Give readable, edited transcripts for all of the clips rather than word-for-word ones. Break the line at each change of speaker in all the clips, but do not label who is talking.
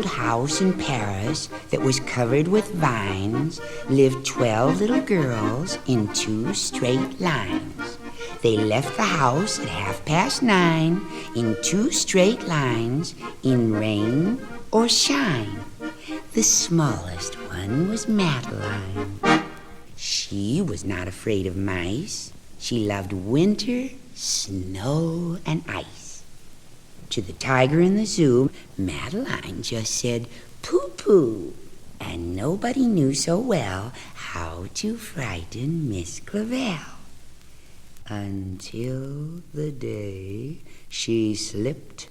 old house in Paris that was covered with vines lived 12 little girls in 2 straight lines. They left the house at 9:30 in 2 straight lines in rain or shine. The smallest one was Madeline. She was not afraid of mice. She loved winter, snow, and ice. To the tiger in the zoo, Madeline just said, "Pooh-pooh," and nobody knew so well how to frighten Miss Clavel. Until the day she slipped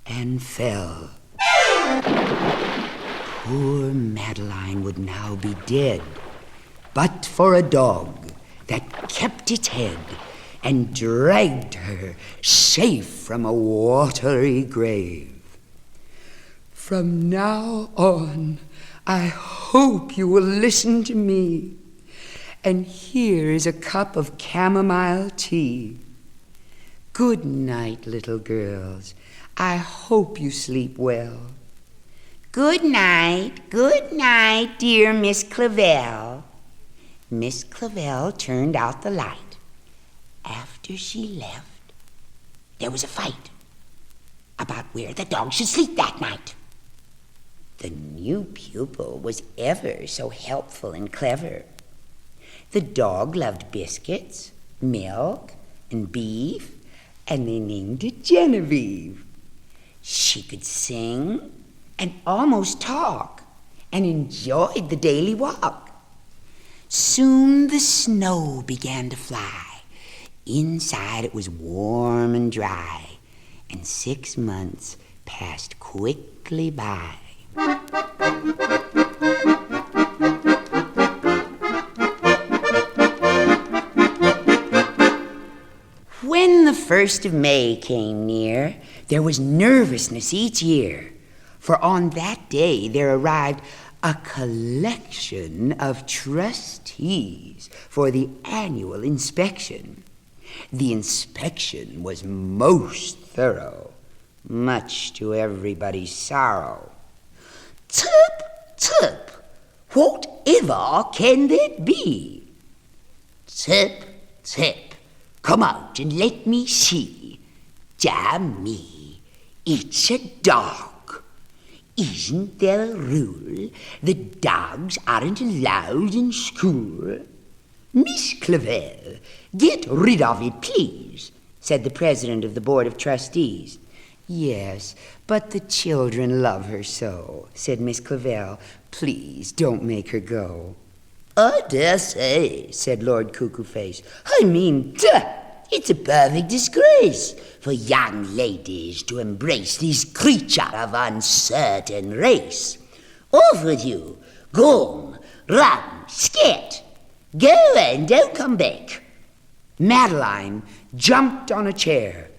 and fell. Poor Madeline would now be dead, but for a dog that kept its head and dragged her safe from a watery grave. From now on, I hope you will listen to me. And here is a cup of chamomile tea. Good night, little girls. I hope you sleep well. Good night, dear Miss Clavel. Miss Clavel turned out the light. After she left, there was a fight about where the dog should sleep that night. The new pupil was ever so helpful and clever. The dog loved biscuits, milk, and beef, and they named it Genevieve. She could sing and almost talk and enjoyed the daily walk. Soon the snow began to fly. Inside it was warm and dry, and 6 months passed quickly by. When the 1st of May came near, there was nervousness each year, for on that day there arrived a collection of trustees for the annual inspection. The inspection was most thorough, much to everybody's sorrow. Tip, tip, whatever can that be? Tip, tip, come out and let me see. Dear me, it's a dog. Isn't there a rule that dogs aren't allowed in school? Miss Clavel, get rid of it, please, said the president of the Board of Trustees. Yes, but the children love her so, said Miss Clavel. Please don't make her go. I dare say, said Lord Cuckoo-Face. I mean, it's a perfect disgrace for young ladies to embrace this creature of uncertain race. Off with you. Go home, run, scat. Go and don't come back. Madeline jumped on a chair.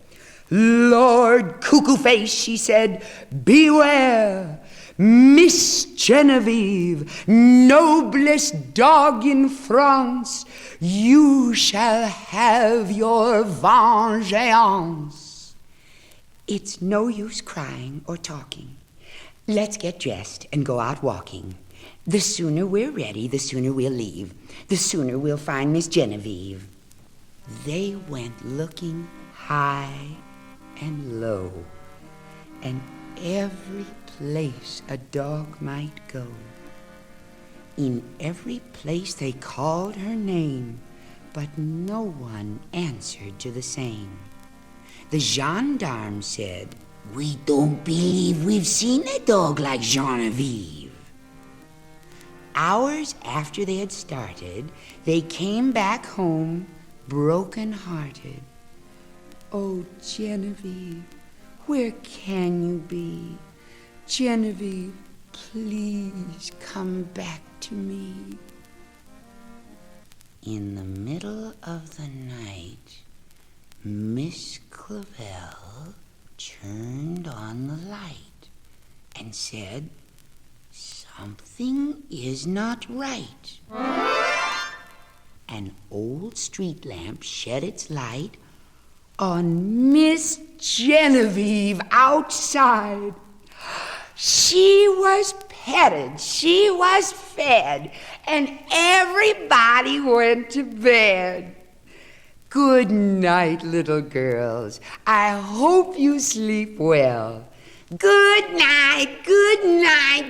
Lord Cuckoo-Face, she said, beware. Miss Genevieve, noblest dog in France, you shall have your vengeance. It's no use crying or talking. Let's get dressed and go out walking. The sooner we're ready, the sooner we'll leave. The sooner we'll find Miss Genevieve. They went looking high and low, and every place a dog might go. In every place they called her name, but no one answered to the same. The gendarme said, "We don't believe we've seen a dog like Genevieve." Hours after they had started, they came back home broken-hearted. Oh, Genevieve, where can you be? Genevieve, please come back to me. In the middle of the night, Miss Clavel turned on the light and said, "Something is not right." An old street lamp shed its light on Miss Genevieve outside. She was petted, she was fed, and everybody went to bed. Good night, little girls. I hope you sleep well. Good night,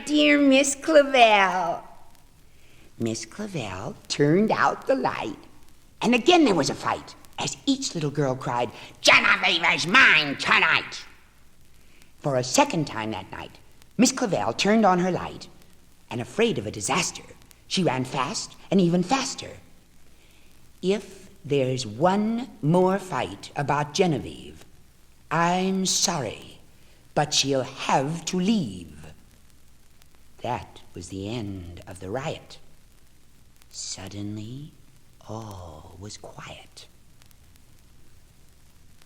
dear Miss Clavell. Miss Clavell turned out the light, and again there was a fight, as each little girl cried, "Genevieve's mine tonight." For a second time that night, Miss Clavell turned on her light, and afraid of a disaster, she ran fast and even faster. If there's one more fight about Genevieve, I'm sorry, but she'll have to leave. That was the end of the riot. Suddenly, all was quiet.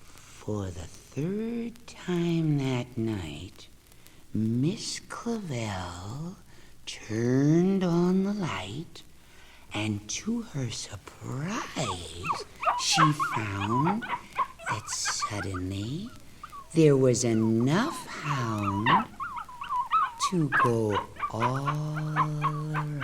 For the third time that night, Miss Clavell turned on the light, and to her surprise, she found that suddenly there was enough hound to go all around.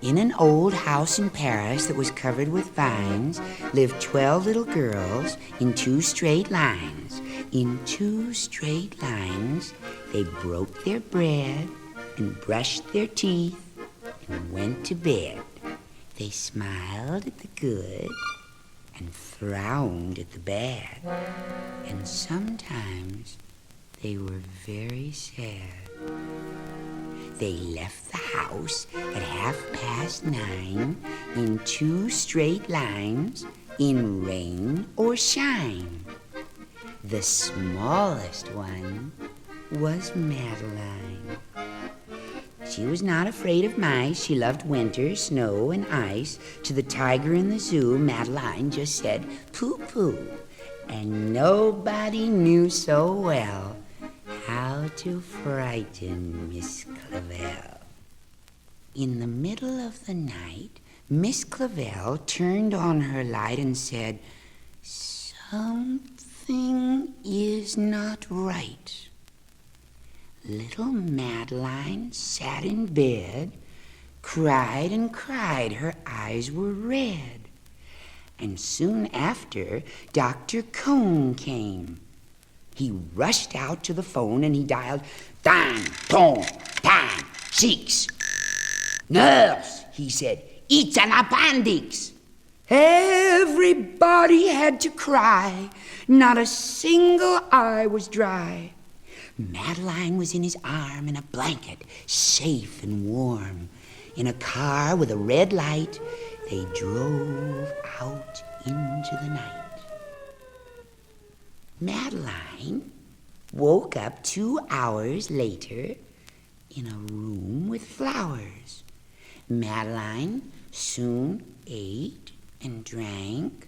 In an old house in Paris that was covered with vines lived 12 little girls in 2 straight lines. In 2 straight lines, they broke their bread and brushed their teeth and went to bed. They smiled at the good and frowned at the bad. And sometimes they were very sad. They left the house at 9:30 in 2 straight lines, in rain or shine. The smallest one was Madeline. She was not afraid of mice. She loved winter, snow, and ice. To the tiger in the zoo, Madeline just said, "Pooh-pooh." And nobody knew so well how to frighten Miss Clavell. In the middle of the night, Miss Clavell turned on her light and said, "Something is not right." Little Madeline sat in bed, cried and cried. Her eyes were red. And soon after, Dr. Cone came. He rushed out to the phone and he dialed 9-10-6. "Nurse," he said, "it's an appendix." Everybody had to cry. Not a single eye was dry. Madeline was in his arm in a blanket, safe and warm. In a car with a red light, they drove out into the night. Madeline woke up 2 hours later in a room with flowers. Madeline soon ate and drank,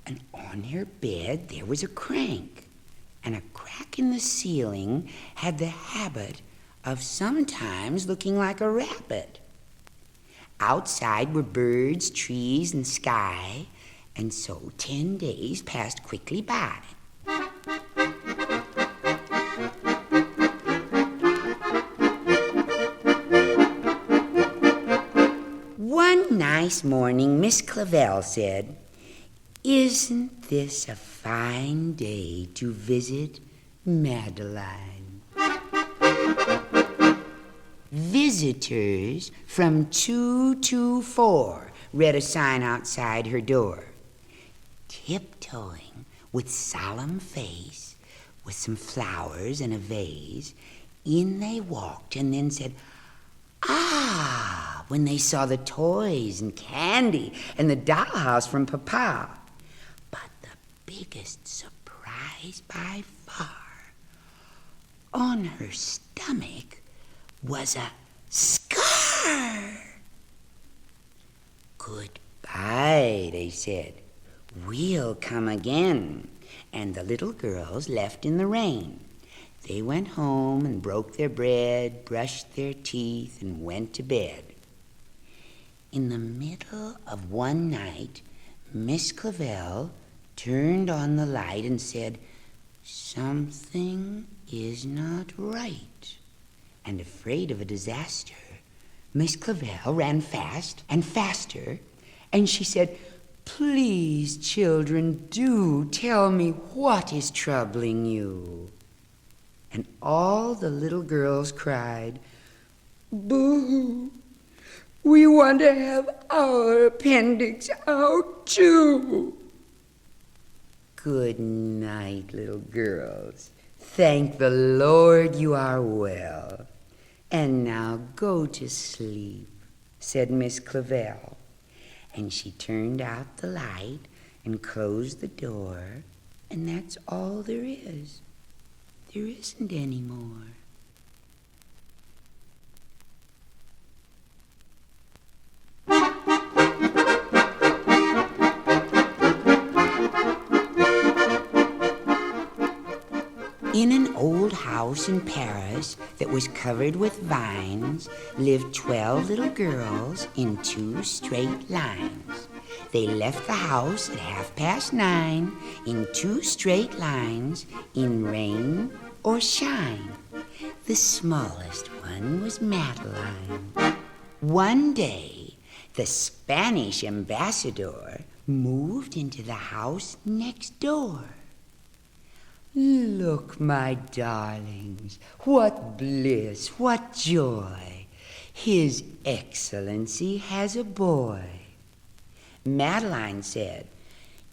and on her bed there was a crank, and a crack in the ceiling had the habit of sometimes looking like a rabbit. Outside were birds, trees, and sky, and so 10 days passed quickly by. One nice morning, Miss Clavell said, "Isn't this a fine day to visit Madeline?" "Visitors from 224, read a sign outside her door. Tiptoeing with solemn face, with some flowers and a vase, in they walked and then said, "Ah," when they saw the toys and candy and the dollhouse from Papa. But the biggest surprise by far, on her stomach was a scar. "Goodbye," they said. "We'll come again." And the little girls left in the rain. They went home and broke their bread, brushed their teeth, and went to bed. In the middle of one night, Miss Clavell turned on the light and said, "Something is not right." And afraid of a disaster, Miss Clavell ran fast and faster, and she said, "Please, children, do tell me what is troubling you." And all the little girls cried, "Boo! We want to have our appendix out, too." Good night, little girls. Thank the Lord you are well. And now go to sleep, said Miss Clavell. And she turned out the light and closed the door, and that's all there is. There isn't any more. In an old house in Paris that was covered with vines lived 12 little girls in 2 straight lines. They left the house at 9:30 in 2 straight lines in rain or shine. The smallest one was Madeline. One day, the Spanish ambassador moved into the house next door. Look, my darlings, what bliss, what joy. His Excellency has a boy. Madeline said,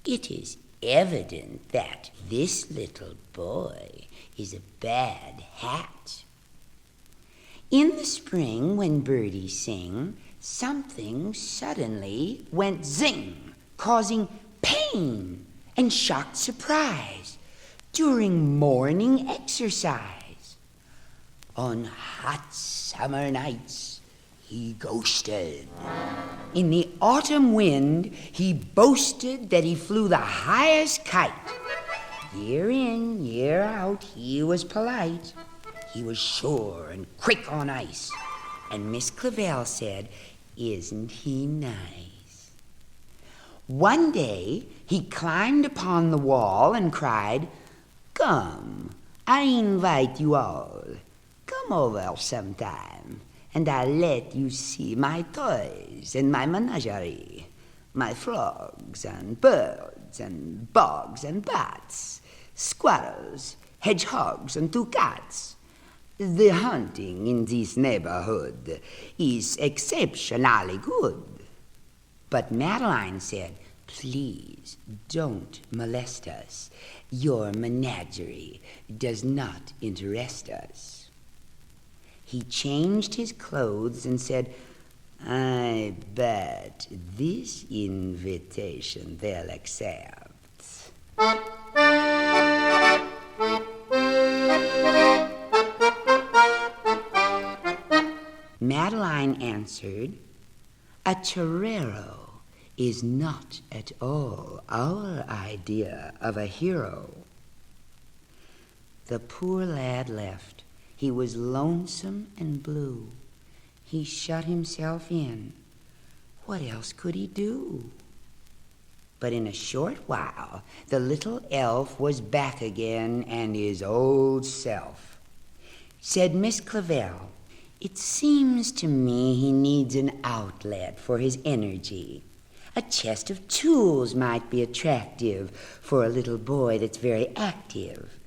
"It is evident that this little boy is a bad hat." In the spring, when birdies sing, something suddenly went zing, causing pain and shocked surprise during morning exercise. On hot summer nights, he ghosted. In the autumn wind, he boasted that he flew the highest kite. Year in, year out, he was polite. He was sure and quick on ice. And Miss Clavell said, "Isn't he nice?" One day, he climbed upon the wall and cried, "Come, I invite you all. Come over sometime, and I'll let you see my toys and my menagerie, my frogs and birds and bogs and bats, squirrels, hedgehogs and 2 cats. The hunting in this neighborhood is exceptionally good." But Madeline said, "Please don't molest us. Your menagerie does not interest us." He changed his clothes and said, "I bet this invitation they'll accept." Madeline answered, "A torero is not at all our idea of a hero." The poor lad left. He was lonesome and blue. He shut himself in. What else could he do? But in a short while, the little elf was back again and his old self. Said Miss Clavell, "It seems to me he needs an outlet for his energy. A chest of tools might be attractive for a little boy that's very active."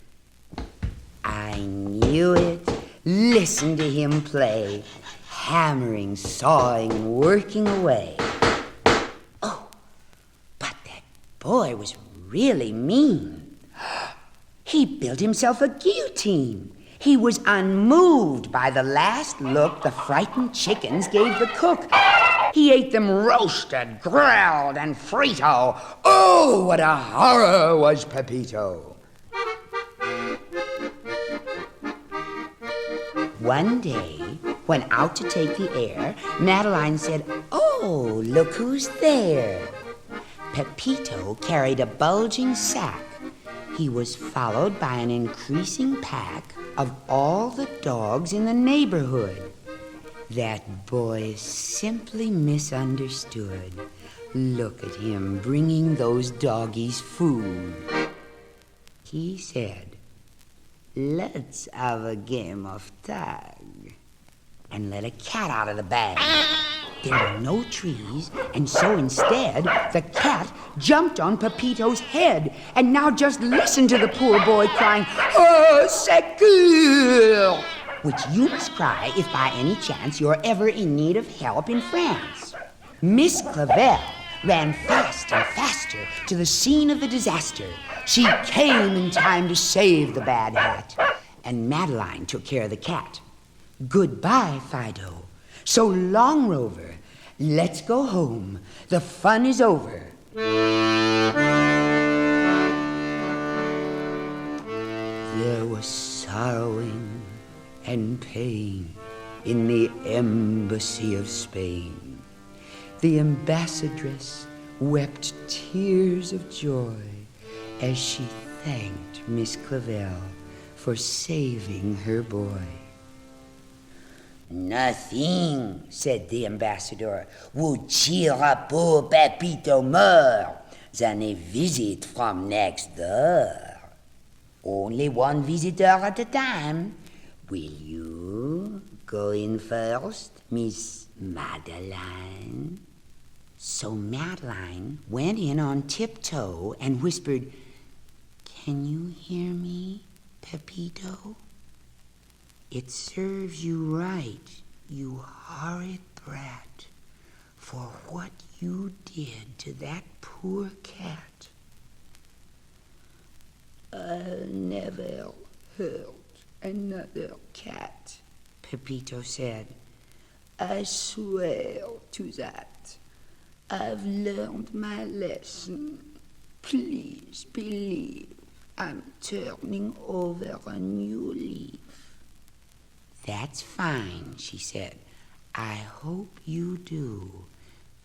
I knew it. Listen to him play, hammering, sawing, working away. Oh, but that boy was really mean. He built himself a guillotine. He was unmoved by the last look the frightened chickens gave the cook. He ate them roasted, grilled, and frito. Oh, what a horror was Pepito! One day, when out to take the air, Madeline said, "Oh, look who's there." Pepito carried a bulging sack. He was followed by an increasing pack of all the dogs in the neighborhood. That boy is simply misunderstood. Look at him bringing those doggies food. He said, "Let's have a game of tag," and let a cat out of the bag. There were no trees, and so instead, the cat jumped on Pepito's head. And now just listen to the poor boy crying, "Oh, secours!" which you must cry if by any chance you're ever in need of help in France. Miss Clavel ran fast and faster to the scene of the disaster. She came in time to save the bad hat, and Madeline took care of the cat. Goodbye, Fido. So long, Rover. Let's go home. The fun is over. There was sorrowing and pain in the embassy of Spain. The ambassadress wept tears of joy as she thanked Miss Clavel for saving her boy. "Nothing," said the ambassador, "would cheer up poor Pepito more than a visit from next door. Only one visitor at a time. Will you go in first, Miss Madeline?" So Madeline went in on tiptoe and whispered, "Can you hear me, Pepito? It serves you right, you horrid brat, for what you did to that poor cat." "I'll never hurt another cat," Pepito said. "I swear to that. I've learned my lesson. Please believe I'm turning over a new leaf." "That's fine," she said. "I hope you do.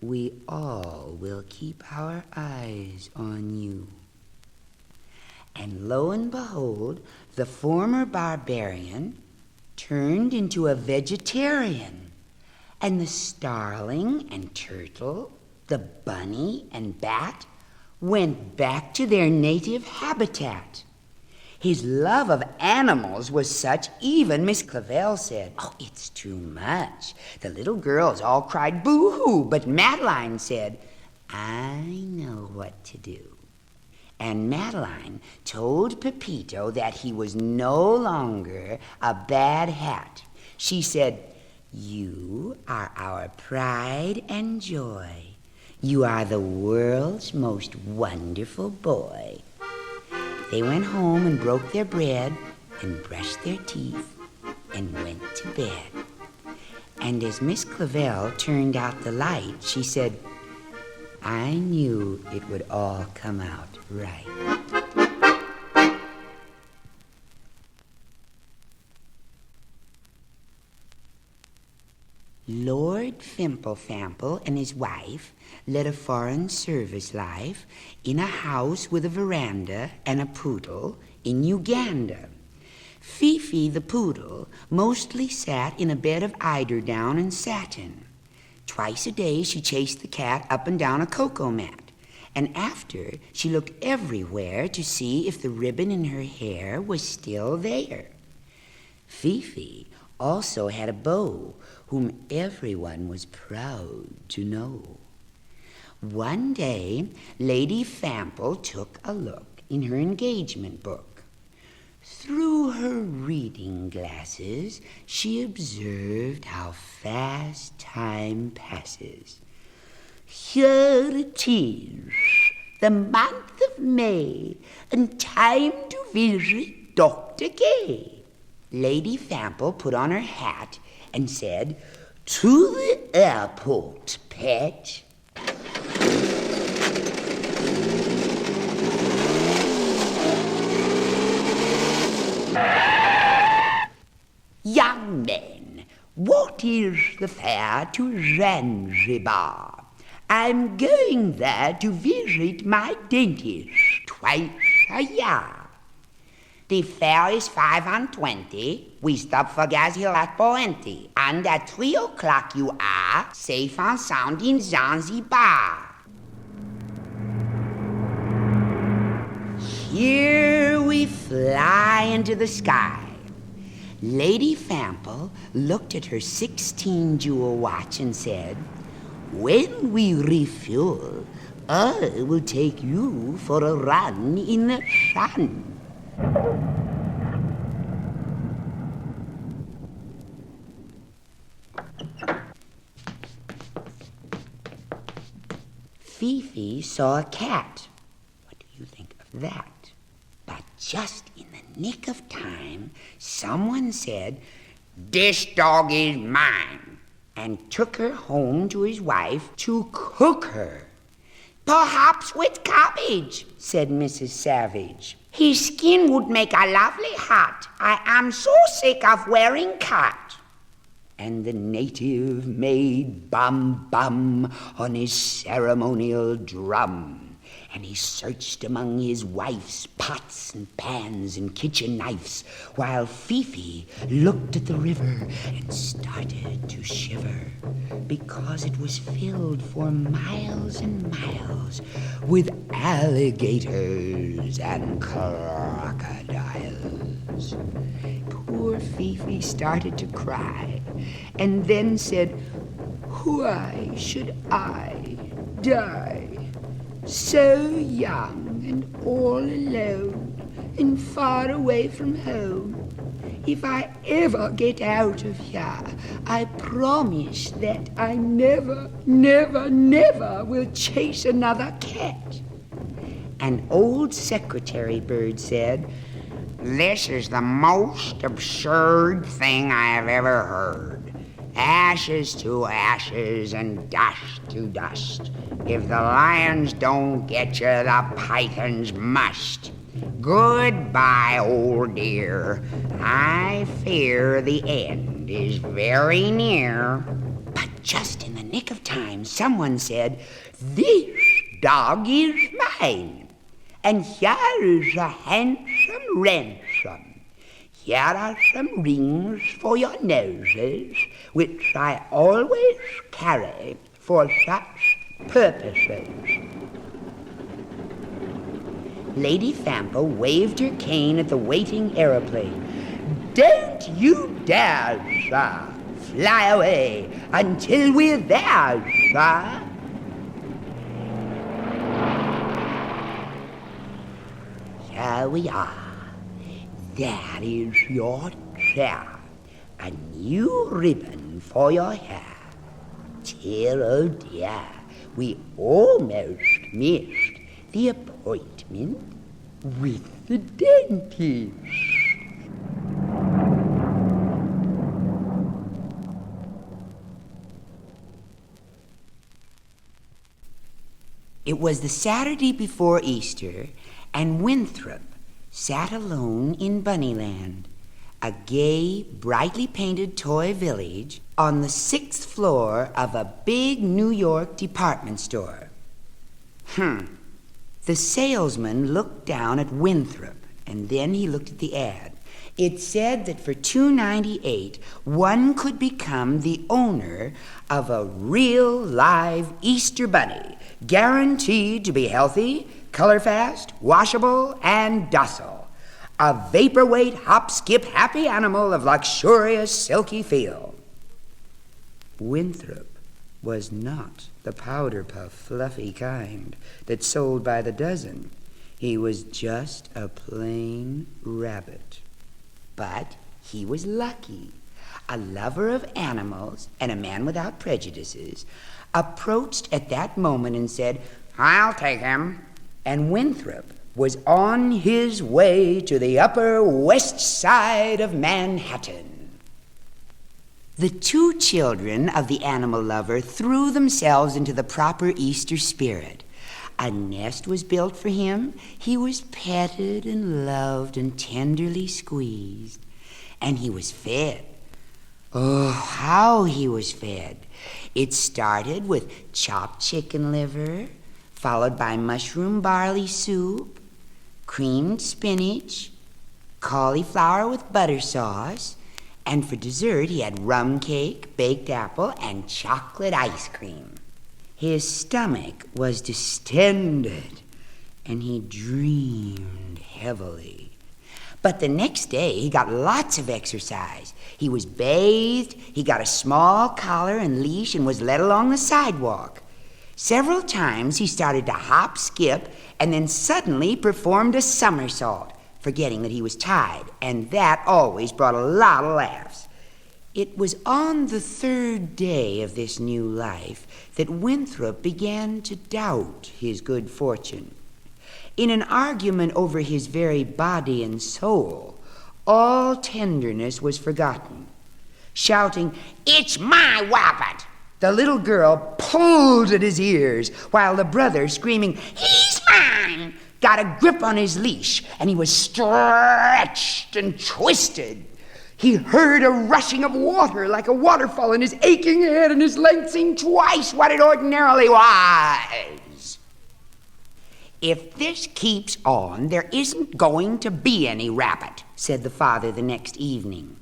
We all will keep our eyes on you." And lo and behold, the former barbarian turned into a vegetarian, and the starling and turtle, the bunny and bat, went back to their native habitat. His love of animals was such, even Miss Clavel said, "Oh, it's too much." The little girls all cried boo-hoo, but Madeline said, "I know what to do." And Madeline told Pepito that he was no longer a bad hat. She said, "You are our pride and joy. You are the world's most wonderful boy." They went home and broke their bread and brushed their teeth and went to bed. And as Miss Clavel turned out the light, she said, "I knew it would all come out right." Lord Fimple-Fample and his wife led a foreign service life in a house with a veranda and a poodle in Uganda. Fifi the poodle mostly sat in a bed of eiderdown and satin. Twice a day she chased the cat up and down a cocoa mat, and after she looked everywhere to see if the ribbon in her hair was still there. Fifi also had a beau whom everyone was proud to know. One day, Lady Fample took a look in her engagement book. Through her reading glasses, she observed how fast time passes. Here it is, the month of May, and time to visit Dr. Gay. Lady Fample put on her hat and said, "To the airport, pet." Young men, what is the fare to Zanzibar? I'm going there to visit my dentist twice a year. The fare is 5.20. We stop for gas here at Poenti. And at 3 o'clock you are safe and sound in Zanzibar. Here we fly into the sky. Lady Fample looked at her 16-jewel watch and said, "When we refuel, I will take you for a run in the sun." Fifi saw a cat. What do you think of that? But just in the nick of time, someone said, "This dog is mine," and took her home to his wife to cook her. "Perhaps with cabbage," said Mrs. Savage. "His skin would make a lovely hat. I am so sick of wearing cat." And the native made bum-bum on his ceremonial drum, and he searched among his wife's pots and pans and kitchen knives, while Fifi looked at the river and started to shiver, because it was filled for miles and miles with alligators and crocodiles. Poor Fifi started to cry, and then said, "Why should I die? So young and all alone and far away from home. If I ever get out of here, I promise that I never, never, never will chase another cat." An old secretary bird said, "This is the most absurd thing I have ever heard. Ashes to ashes and dust to dust. If the lions don't get you, the pythons must. Goodbye, old dear. I fear the end is very near." But just in the nick of time, someone said, "This dog is mine. And here is a handsome ransom. Here are some rings for your noses, which I always carry for such purposes." Lady Fample waved her cane at the waiting aeroplane. "Don't you dare, sir, fly away until we're there, sir." Here we are. There is your chair, a new ribbon for your hair. Dear, oh dear, we almost missed the appointment with the dentist. It was the Saturday before Easter, and Winthrop sat alone in Bunnyland, a gay, brightly painted toy village on the 6th floor of a big New York department store. The salesman looked down at Winthrop, and then he looked at the ad. It said that for $2.98, one could become the owner of a real live Easter bunny, guaranteed to be healthy, color-fast, washable, and docile. A vaporweight, hop-skip, happy animal of luxurious, silky feel. Winthrop was not the powder-puff, fluffy kind that's sold by the dozen. He was just a plain rabbit. But he was lucky. A lover of animals and a man without prejudices approached at that moment and said, "I'll take him." And Winthrop was on his way to the Upper West Side of Manhattan. The two children of the animal lover threw themselves into the proper Easter spirit. A nest was built for him. He was petted and loved and tenderly squeezed. And he was fed. Oh, how he was fed. It started with chopped chicken liver, followed by mushroom barley soup, creamed spinach, cauliflower with butter sauce, and for dessert he had rum cake, baked apple, and chocolate ice cream. His stomach was distended, and he dreamed heavily. But the next day he got lots of exercise. He was bathed, he got a small collar and leash, and was led along the sidewalk. Several times he started to hop, skip, and then suddenly performed a somersault, forgetting that he was tied, and that always brought a lot of laughs. It was on the third day of this new life that Winthrop began to doubt his good fortune. In an argument over his very body and soul, all tenderness was forgotten. Shouting, "It's my wabbit!" the little girl pulled at his ears, while the brother, screaming, "He's mine!" got a grip on his leash, and he was stretched and twisted. He heard a rushing of water like a waterfall in his aching head, and his length seemed twice what it ordinarily was. "If this keeps on, there isn't going to be any rabbit," said the father the next evening.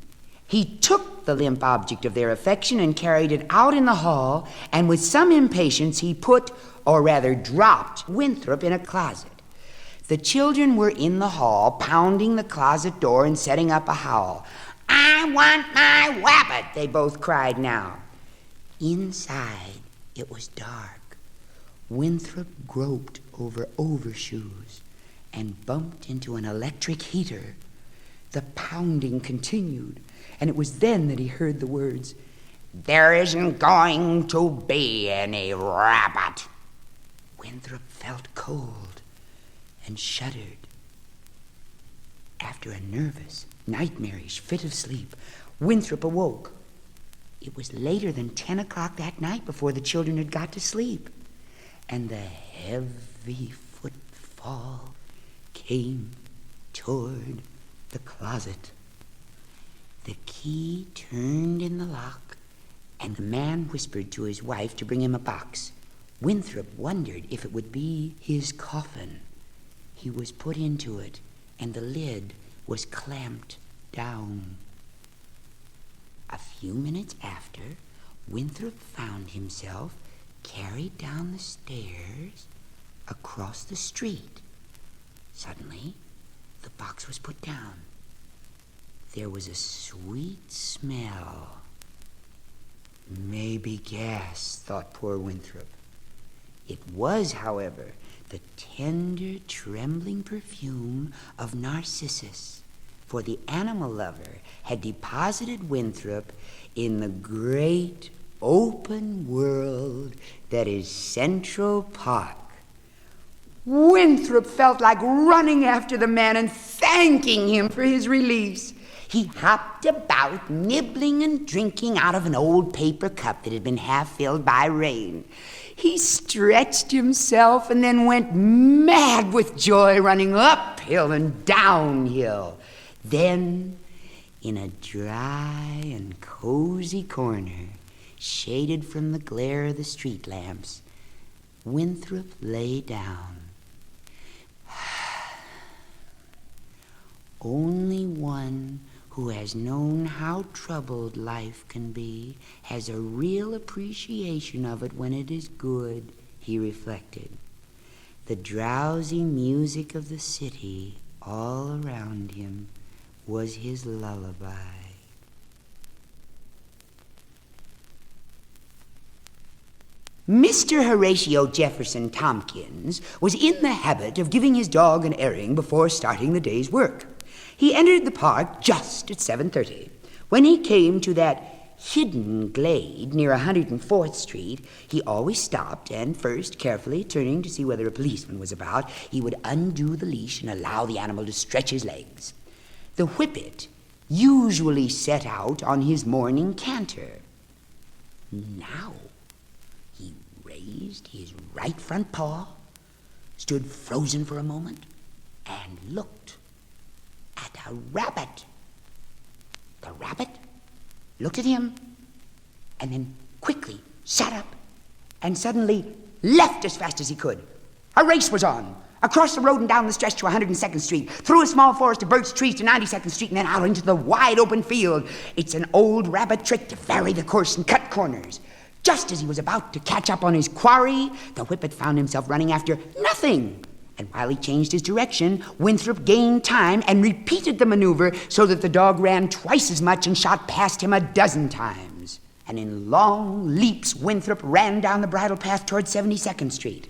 He took the limp object of their affection and carried it out in the hall, and with some impatience he put, or rather dropped, Winthrop in a closet. The children were in the hall, pounding the closet door and setting up a howl. "I want my wabbit," they both cried now. Inside it was dark. Winthrop groped over overshoes and bumped into an electric heater. The pounding continued, and it was then that he heard the words, "There isn't going to be any rabbit." Winthrop felt cold and shuddered. After a nervous, nightmarish fit of sleep, Winthrop awoke. It was later than 10 o'clock that night before the children had got to sleep, and the heavy footfall came toward the closet. The key turned in the lock, and the man whispered to his wife to bring him a box. Winthrop wondered if it would be his coffin. He was put into it, and the lid was clamped down. A few minutes after, Winthrop found himself carried down the stairs across the street. Suddenly, the box was put down. There was a sweet smell. Maybe gas, thought poor Winthrop. It was, however, the tender, trembling perfume of narcissus, for the animal lover had deposited Winthrop in the great open world that is Central Park. Winthrop felt like running after the man and thanking him for his release. He hopped about, nibbling and drinking out of an old paper cup that had been half filled by rain. He stretched himself and then went mad with joy, running uphill and downhill. Then, in a dry and cozy corner, shaded from the glare of the street lamps, Winthrop lay down. Only one who has known how troubled life can be has a real appreciation of it when it is good, he reflected. The drowsy music of the city all around him was his lullaby. Mr. Horatio Jefferson Tompkins was in the habit of giving his dog an airing before starting the day's work. He entered the park just at 7:30. When he came to that hidden glade near 104th Street, he always stopped and first, carefully turning to see whether a policeman was about, he would undo the leash and allow the animal to stretch his legs. The whippet usually set out on his morning canter. Now he raised his right front paw, stood frozen for a moment, and looked at a rabbit. The rabbit looked at him and then quickly sat up and suddenly left as fast as he could. A race was on. across the road and down the stretch to 102nd Street, through a small forest of birch trees to 92nd Street, and then out into the wide open field. It's an old rabbit trick to vary the course and cut corners. Just as he was about to catch up on his quarry, the Whippet found himself running after nothing. And while he changed his direction, Winthrop gained time and repeated the maneuver so that the dog ran twice as much and shot past him a dozen times. And in long leaps, Winthrop ran down the bridle path toward 72nd Street.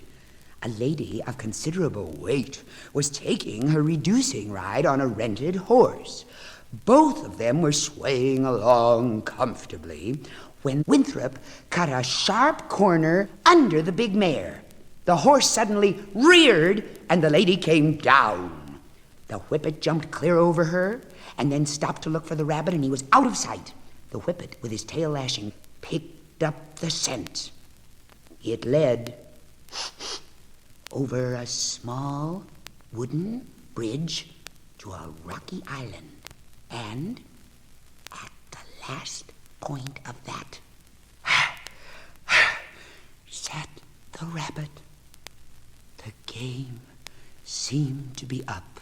A lady of considerable weight was taking her reducing ride on a rented horse. Both of them were swaying along comfortably when Winthrop cut a sharp corner under the big mare. The horse suddenly reared, and the lady came down. The Whippet jumped clear over her, and then stopped to look for the rabbit, and he was out of sight. The Whippet, with his tail lashing, picked up the scent. It led over a small wooden bridge to a rocky island, and at the last point of that sat the rabbit. The game seemed to be up.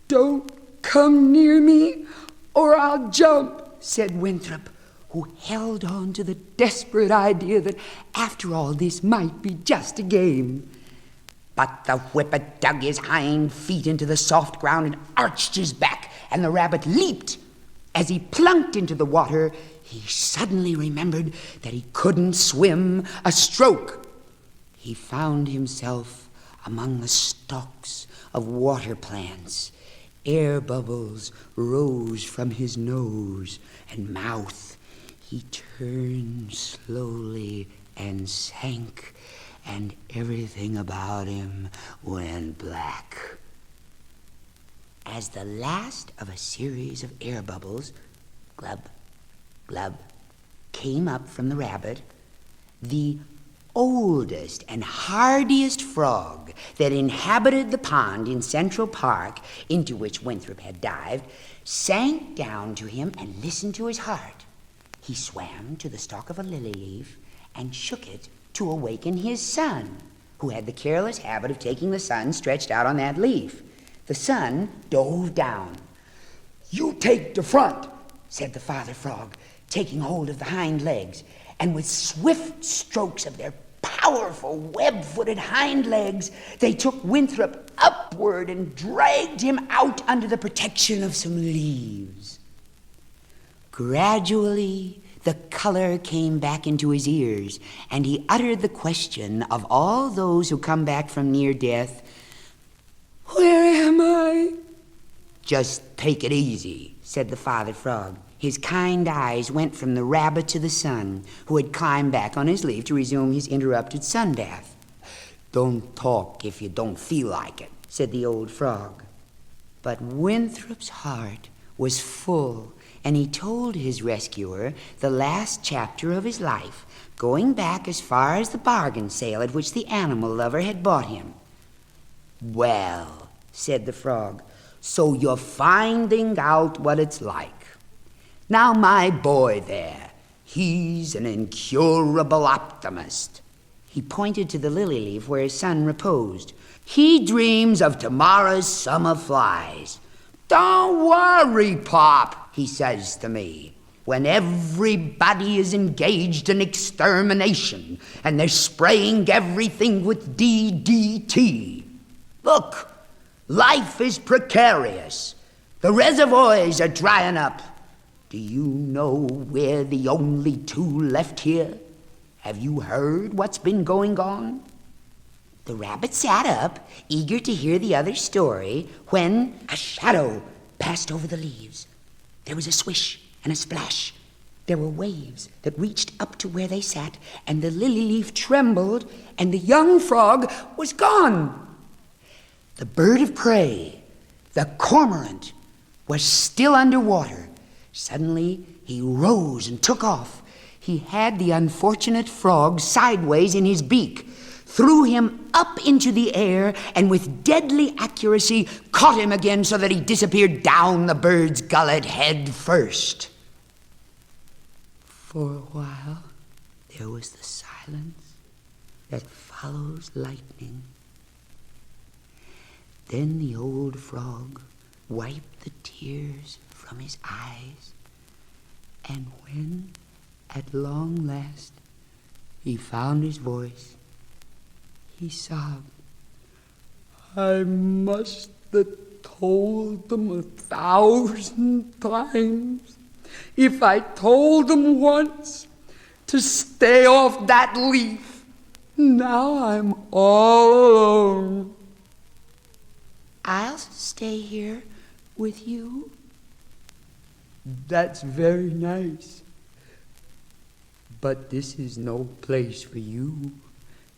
"Don't come near me, or I'll jump," said Winthrop, who held on to the desperate idea that, after all, this might be just a game. But the Whippet dug his hind feet into the soft ground and arched his back, and the rabbit leaped. As he plunked into the water, he suddenly remembered that he couldn't swim a stroke. He found himself among the stalks of water plants. Air bubbles rose from his nose and mouth. He turned slowly and sank, and everything about him went black. As the last of a series of air bubbles, glub, glub, came up from the rabbit, the oldest and hardiest frog that inhabited the pond in Central Park, into which Winthrop had dived, sank down to him and listened to his heart. He swam to the stalk of a lily leaf and shook it to awaken his son, who had the careless habit of taking the sun stretched out on that leaf. The son dove down. "You take the front," said the father frog, taking hold of the hind legs, and with swift strokes of their powerful web-footed hind legs, they took Winthrop upward and dragged him out under the protection of some leaves. Gradually, the color came back into his ears, and he uttered the question of all those who come back from near death, "Where am I?" "Just take it easy," said the father frog. His kind eyes went from the rabbit to the son, who had climbed back on his leaf to resume his interrupted sun bath. "Don't talk if you don't feel like it," said the old frog. But Winthrop's heart was full, and he told his rescuer the last chapter of his life, going back as far as the bargain sale at which the animal lover had bought him. "Well," said the frog, "so you're finding out what it's like. Now, my boy there, he's an incurable optimist." He pointed to the lily leaf where his son reposed. "He dreams of tomorrow's summer flies. 'Don't worry, Pop,' he says to me, when everybody is engaged in extermination and they're spraying everything with DDT. Look, life is precarious. The reservoirs are drying up. Do you know we're the only two left here? Have you heard what's been going on?" The rabbit sat up, eager to hear the other story, when a shadow passed over the leaves. There was a swish and a splash. There were waves that reached up to where they sat, and the lily leaf trembled, and the young frog was gone. The bird of prey, the cormorant, was still underwater. Suddenly, he rose and took off. He had the unfortunate frog sideways in his beak, threw him up into the air, and with deadly accuracy caught him again so that he disappeared down the bird's gullet head first. For a while, there was the silence that follows lightning. Then the old frog wiped the tears from his eyes, and when, at long last, he found his voice, he sobbed, "I must have told them 1,000 times. If I told them once to stay off that leaf, now I'm all alone." "I'll stay here with you." "That's very nice. But this is no place for you.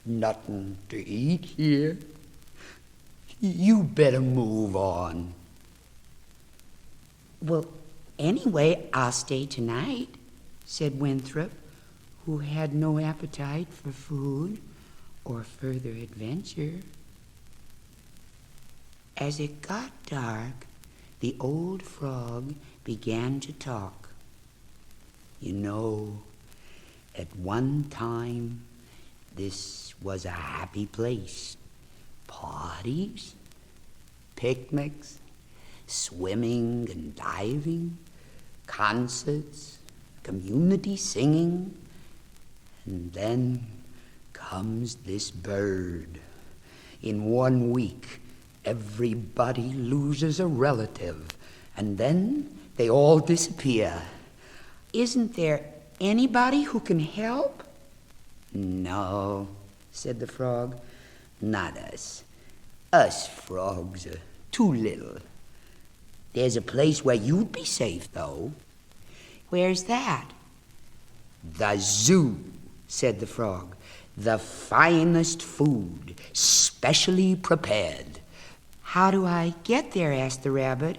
Nothing to eat here. You better move on." "Well, anyway, I'll stay tonight," said Winthrop, who had no appetite for food or further adventure. As it got dark, the old frog began to talk. "You know, at one time, this was a happy place. Parties, picnics, swimming and diving, concerts, community singing, and then comes this bird. In 1 week, everybody loses a relative, and then they all disappear. Isn't there anybody who can help?" "No," said the frog, "not us. Us frogs are too little. There's a place where you'd be safe, though." "Where's that?" "The zoo," said the frog. "The finest food, specially prepared." "How do I get there?" asked the rabbit.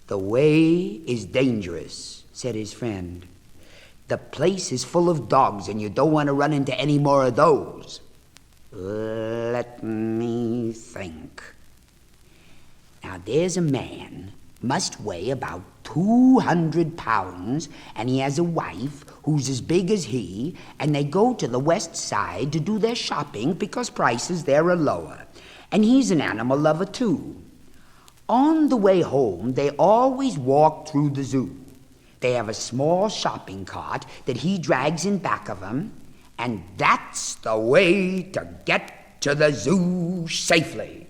"The way is dangerous," said his friend. "The place is full of dogs, and you don't want to run into any more of those." "Let me think. Now, there's a man, must weigh about 200 pounds, and he has a wife who's as big as he, and they go to the west side to do their shopping because prices there are lower. And he's an animal lover, too. On the way home, they always walk through the zoo. They have a small shopping cart that he drags in back of them, and that's the way to get to the zoo safely."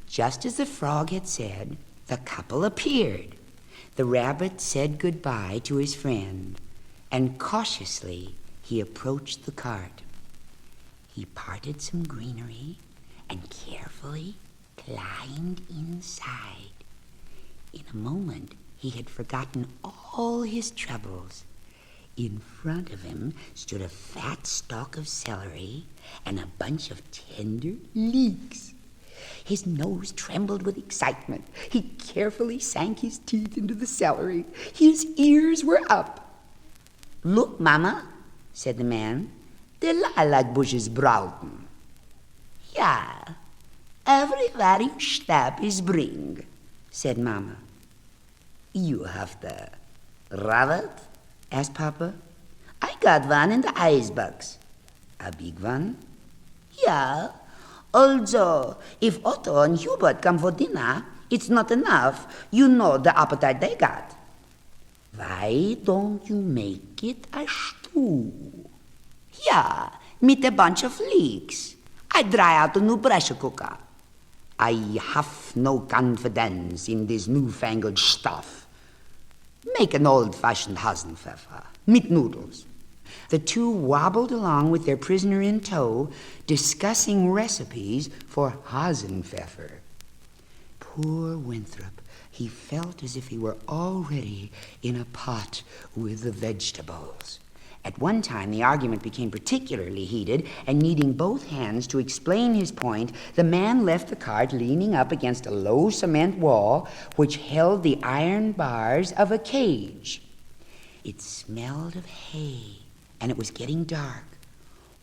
Just as the frog had said, the couple appeared. The rabbit said goodbye to his friend, and cautiously he approached the cart. He parted some greenery and carefully climbed inside. In a moment, he had forgotten all his troubles. In front of him stood a fat stalk of celery and a bunch of tender leeks. His nose trembled with excitement. He carefully sank his teeth into the celery. His ears were up. "Look, Mama," said the man, "the lilac bushes brown." "Yeah, everywhere you step is spring," said Mama. "You have the rabbit?" asked Papa. "I got one in the icebox." "A big one?" "Yeah. Also, if Otto and Hubert come for dinner, it's not enough. You know the appetite they got." "Why don't you make it a stew?" "Yeah, with a bunch of leeks. I dry out the new pressure cooker." "I have no confidence in this newfangled stuff. Make an old-fashioned Hasenpfeffer, mit noodles." The two wobbled along with their prisoner in tow, discussing recipes for Hasenpfeffer. Poor Winthrop, he felt as if he were already in a pot with the vegetables. At one time, the argument became particularly heated, and needing both hands to explain his point, the man left the cart leaning up against a low cement wall which held the iron bars of a cage. It smelled of hay, and it was getting dark.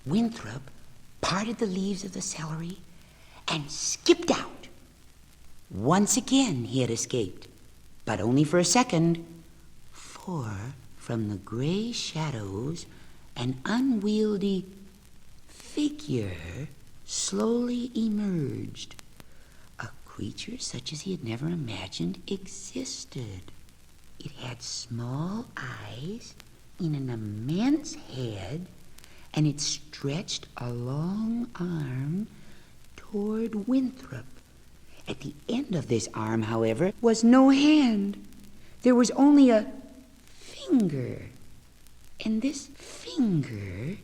Winthrop parted the leaves of the celery and skipped out. Once again he had escaped, but only for a second, for from the gray shadows an unwieldy figure slowly emerged, a creature such as he had never imagined existed. It had small eyes in an immense head, and it stretched a long arm toward Winthrop. At the end of this arm, however, was no hand. There was only a finger, and this finger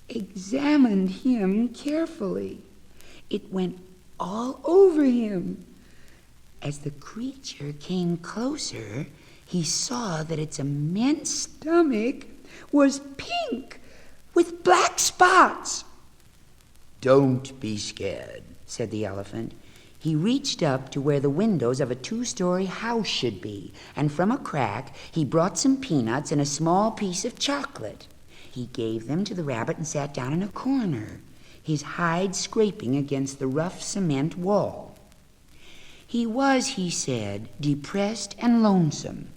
examined him carefully. It went all over him. As the creature came closer, he saw that its immense stomach was pink with black spots.
"Don't be scared,"
said the elephant. He reached up to where the windows of a 2-story house should be, and from a crack he brought some peanuts and a small piece of chocolate. He gave them to the rabbit and sat down in a corner, his hide scraping against the rough cement wall. He was, he said, depressed and lonesome.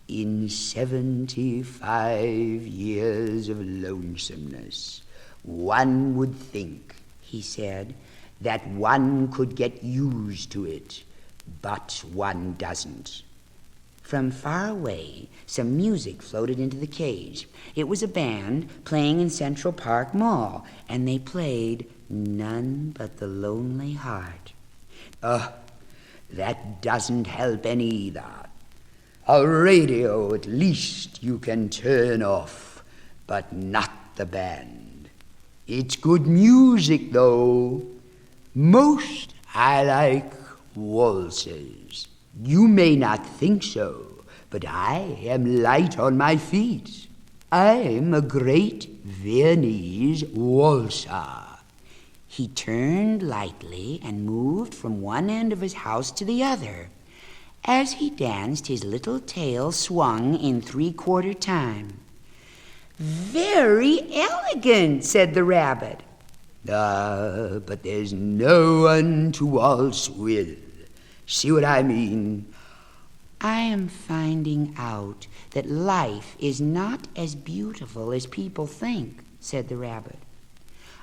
"In 75 years of lonesomeness, one would think," he said, "that one could get used to it, but one doesn't."
From far away, some music floated into the cage. It was a band playing in Central Park Mall, and they played None But the Lonely Heart.
That doesn't help any either. A radio at least you can turn off, but not the band. It's good music, though. Most I like waltzes. You may not think so, but I am light on my feet. I'm a great Viennese waltzer.
He turned lightly and moved from one end of his house to the other. As he danced, his little tail swung in 3/4 time. "Very elegant," said the rabbit.
But there's no one to waltz with. See what I mean?
"I am finding out that life is not as beautiful as people think," said the rabbit.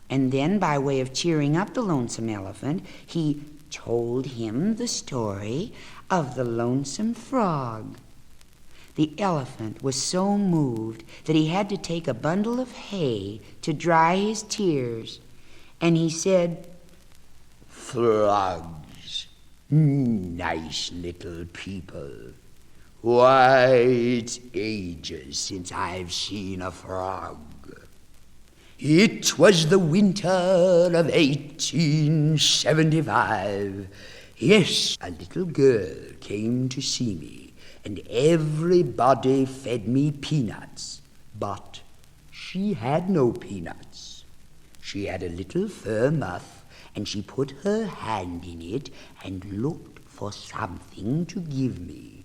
And then, by way of cheering up the lonesome elephant, he told him the story of the lonesome frog. The elephant was so moved that he had to take a bundle of hay to dry his tears, and he said,
"Frogs, nice little people. Why, it's ages since I've seen a frog. It was the winter of 1875. Yes, a little girl came to see me, and everybody fed me peanuts. But she had no peanuts. She had a little fur muff, and she put her hand in it and looked for something to give me.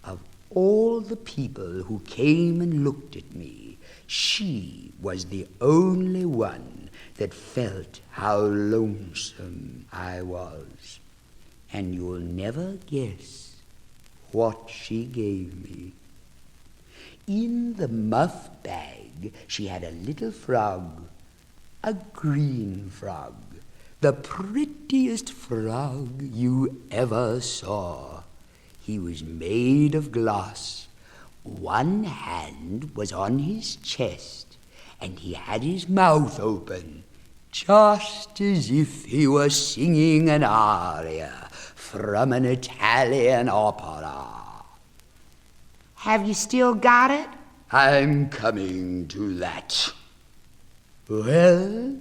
Of all the people who came and looked at me, she was the only one that felt how lonesome I was. And you'll never guess what she gave me. In the muff bag, she had a little frog, a green frog, the prettiest frog you ever saw. He was made of glass. One hand was on his chest, and he had his mouth open, just as if he were singing an aria from an Italian opera.
"Have you still got it?"
I'm coming to that. Well,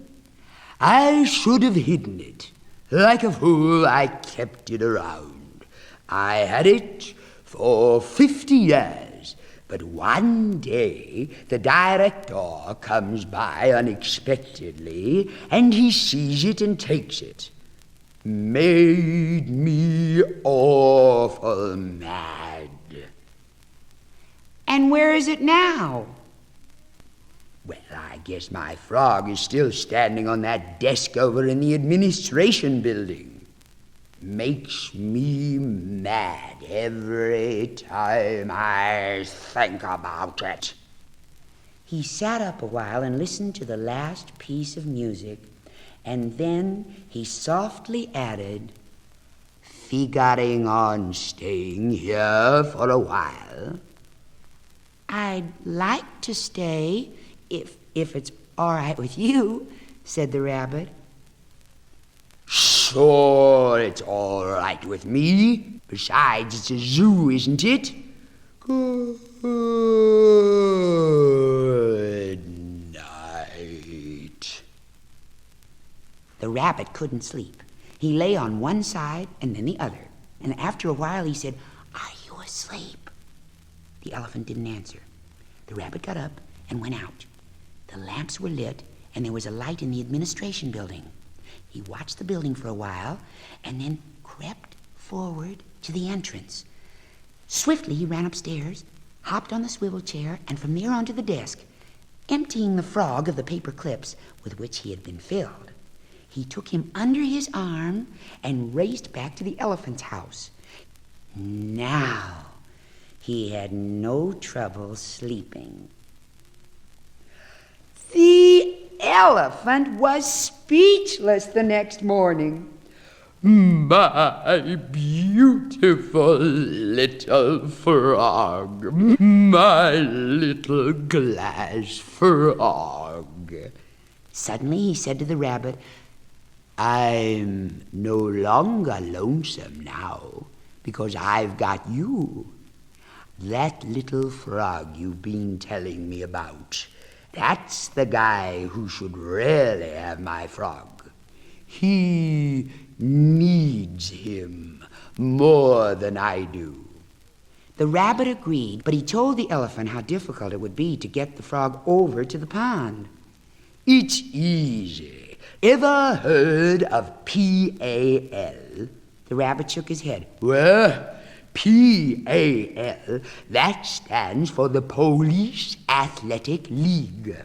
I should have hidden it. Like a fool, I kept it around. I had it for 50 years, but one day the director comes by unexpectedly, and he sees it and takes it. Made me awful mad.
"And where is it now?"
Well, I guess my frog is still standing on that desk over in the administration building. Makes me mad every time I think about it.
He sat up a while and listened to the last piece of music, and then he softly added,
"Figuring on staying here for a while?"
"I'd like to stay, if it's all right with you," said the rabbit.
"Sure, it's all right with me. Besides, it's a zoo, isn't it? Good night."
The rabbit couldn't sleep. He lay on one side and then the other, and after a while he said, "Are you asleep?" The elephant didn't answer. The rabbit got up and went out. The lamps were lit, and there was a light in the administration building. He watched the building for a while, and then crept forward to the entrance. Swiftly he ran upstairs, hopped on the swivel chair, and from there onto the desk, emptying the frog of the paper clips with which he had been filled. He took him under his arm and raced back to the elephant's house. Now he had no trouble sleeping. The elephant was speechless the next morning.
"My beautiful little frog, my little glass frog."
Suddenly he said to the rabbit,
"I'm no longer lonesome now, because I've got you. That little frog you've been telling me about, that's the guy who should really have my frog. He needs him more than I do."
The rabbit agreed, but he told the elephant how difficult it would be to get the frog over to the pond.
"It's easy. Ever heard of PAL?"
The rabbit shook his head.
"Well, PAL, that stands for the Police Athletic League.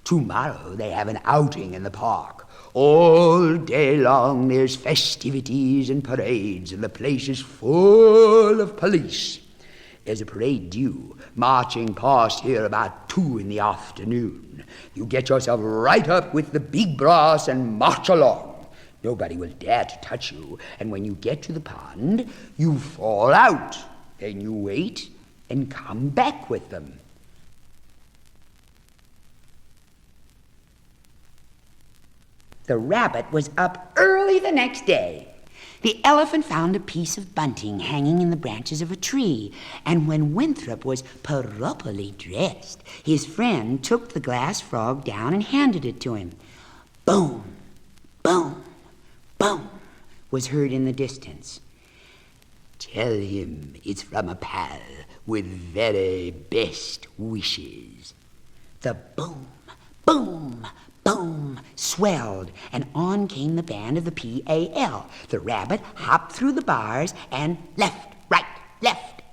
Tomorrow they have an outing in the park. All day long there's festivities and parades, and the place is full of police. There's a parade due, marching past here about 2 in the afternoon. You get yourself right up with the big brass and march along. Nobody will dare to touch you, and when you get to the pond, you fall out. Then you wait and come back with them."
The rabbit was up early the next day. The elephant found a piece of bunting hanging in the branches of a tree, and when Winthrop was properly dressed, his friend took the glass frog down and handed it to him. Boom, boom, boom was heard in the distance.
"Tell him it's from a pal with very best wishes."
The boom, boom, boom swelled, and on came the band of the PAL. The rabbit hopped through the bars, and left,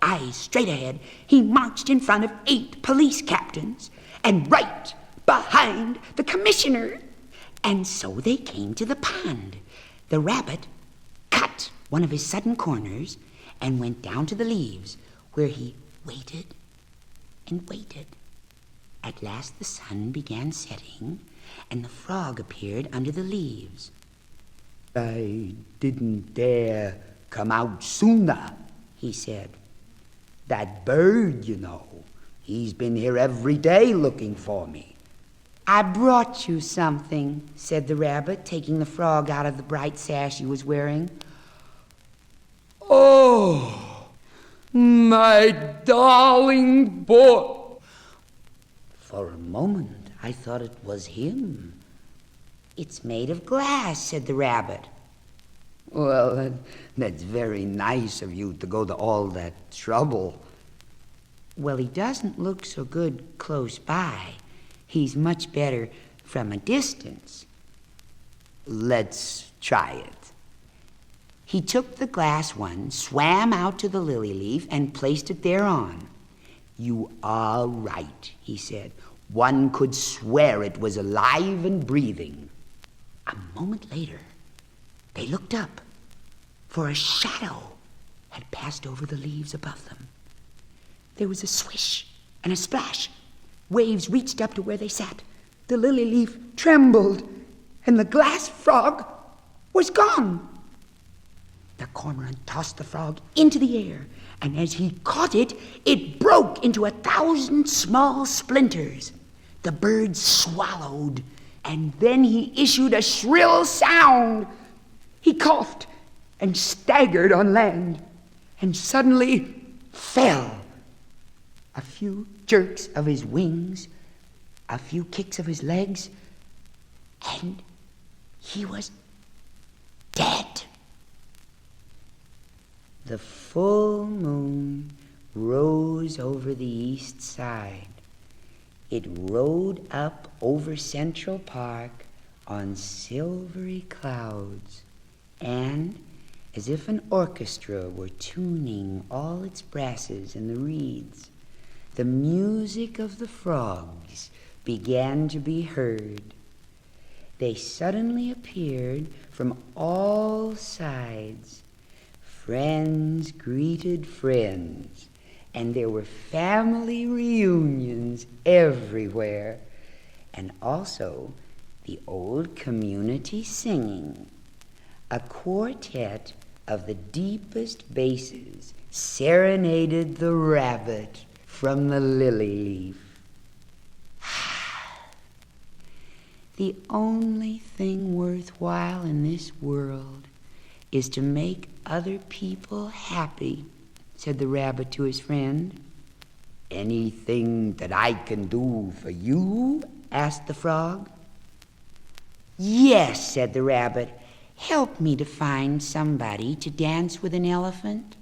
eyes straight ahead, he marched in front of 8 police captains, and right behind the commissioner. And so they came to the pond. The rabbit cut one of his sudden corners and went down to the leaves, where he waited and waited. At last the sun began setting, and the frog appeared under the leaves.
"I didn't dare come out sooner," he said. "That bird, you know, he's been here every day looking for me."
"I brought you something," said the rabbit, taking the frog out of the bright sash he was wearing.
"Oh, my darling boy."
For a moment I thought it was him. "It's made of glass," said the rabbit.
"Well, that's very nice of you to go to all that trouble."
"Well, he doesn't look so good close by. He's much better from a distance."
"Let's try it."
He took the glass one, swam out to the lily leaf, and placed it thereon.
"You are right," he said. "One could swear it was alive and breathing."
A moment later, they looked up, for a shadow had passed over the leaves above them. There was a swish and a splash. waves reached up to where they sat. The lily leaf trembled, and the glass frog was gone. The cormorant tossed the frog into the air, and as he caught it, it broke into 1,000 small splinters. The bird swallowed, and then he issued a shrill sound. He coughed and staggered on land, and suddenly fell. A few jerks of his wings, a few kicks of his legs, and he was dead. The full moon rose over the east side. It rode up over Central Park on silvery clouds, and as if an orchestra were tuning all its brasses in the reeds, the music of the frogs began to be heard. They suddenly appeared from all sides. Friends greeted friends, and there were family reunions everywhere, and also the old community singing. A quartet of the deepest basses serenaded the rabbit from the lily leaf. The only thing worthwhile in this world is to make other people happy, said the rabbit to his friend.
Anything that I can do for you?
Asked the frog. Yes, said the rabbit. Help me to find somebody to dance with an elephant.